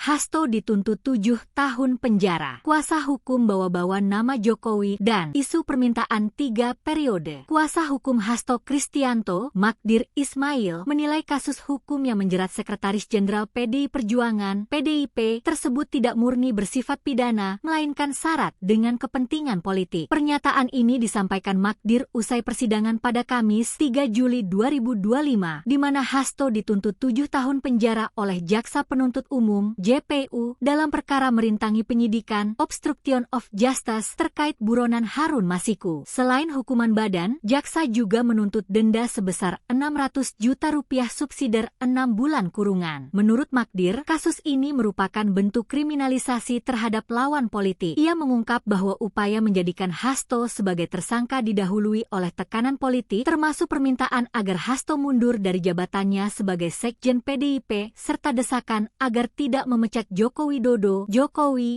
Hasto dituntut 7 tahun penjara. Kuasa hukum bawa-bawa nama Jokowi dan isu permintaan 3 periode. Kuasa hukum Hasto Kristianto, Magdir Ismail, menilai kasus hukum yang menjerat Sekretaris Jenderal PDI Perjuangan (PDIP) tersebut tidak murni bersifat pidana, melainkan syarat dengan kepentingan politik. Pernyataan ini disampaikan Magdir usai persidangan pada Kamis 3 Juli 2025, di mana Hasto dituntut 7 tahun penjara oleh Jaksa Penuntut Umum (JPU) dalam perkara merintangi penyidikan obstruction of justice terkait buronan Harun Masiku. Selain hukuman badan, jaksa juga menuntut denda sebesar 600 juta rupiah subsidiar 6 bulan kurungan. Menurut Magdir, kasus ini merupakan bentuk kriminalisasi terhadap lawan politik. Ia mengungkap bahwa upaya menjadikan Hasto sebagai tersangka didahului oleh tekanan politik, termasuk permintaan agar Hasto mundur dari jabatannya sebagai Sekjen PDIP, serta desakan agar tidak memecat Joko Widodo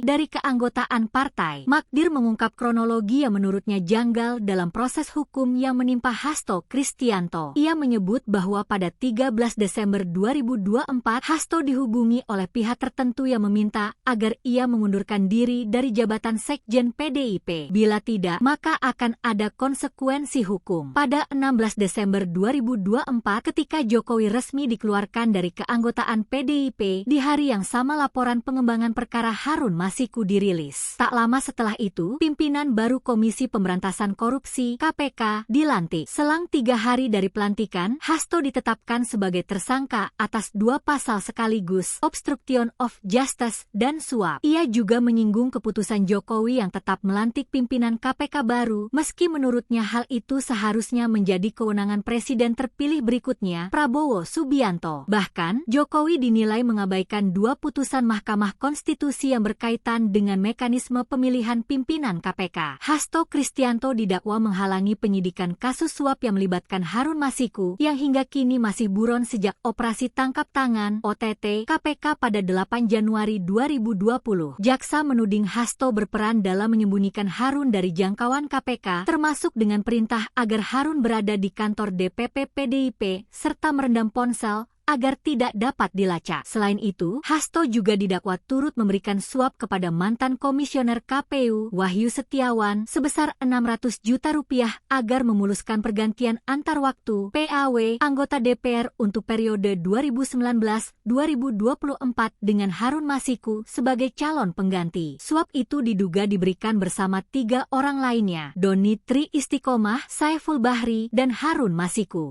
dari keanggotaan partai. Magdir mengungkap kronologi yang menurutnya janggal dalam proses hukum yang menimpa Hasto Kristianto. Ia menyebut bahwa pada 13 Desember 2024, Hasto dihubungi oleh pihak tertentu yang meminta agar ia mengundurkan diri dari jabatan Sekjen PDIP. Bila tidak, maka akan ada konsekuensi hukum. Pada 16 Desember 2024, ketika Jokowi resmi dikeluarkan dari keanggotaan PDIP, di hari yang sama laporan pengembangan perkara Harun Masiku dirilis. Tak lama setelah itu, pimpinan baru Komisi Pemberantasan Korupsi (KPK) dilantik. Selang 3 hari dari pelantikan, Hasto ditetapkan sebagai tersangka atas 2 pasal sekaligus, obstruction of justice dan suap. Ia juga menyinggung keputusan Jokowi yang tetap melantik pimpinan KPK baru, meski menurutnya hal itu seharusnya menjadi kewenangan Presiden terpilih berikutnya, Prabowo Subianto. Bahkan, Jokowi dinilai mengabaikan 2 putusan Mahkamah Konstitusi yang berkaitan dengan mekanisme pemilihan pimpinan KPK. Hasto Kristianto didakwa menghalangi penyidikan kasus suap yang melibatkan Harun Masiku, yang hingga kini masih buron sejak operasi tangkap tangan (OTT) KPK pada 8 Januari 2020. Jaksa menuding Hasto berperan dalam menyembunyikan Harun dari jangkauan KPK, termasuk dengan perintah agar Harun berada di kantor DPP PDIP, serta merendam ponsel agar tidak dapat dilacak. Selain itu, Hasto juga didakwa turut memberikan suap kepada mantan komisioner KPU, Wahyu Setiawan, sebesar 600 juta rupiah agar memuluskan pergantian antar waktu PAW anggota DPR untuk periode 2019-2024 dengan Harun Masiku sebagai calon pengganti. Suap itu diduga diberikan bersama 3 orang lainnya, Doni Tri Istiqomah, Saiful Bahri, dan Harun Masiku.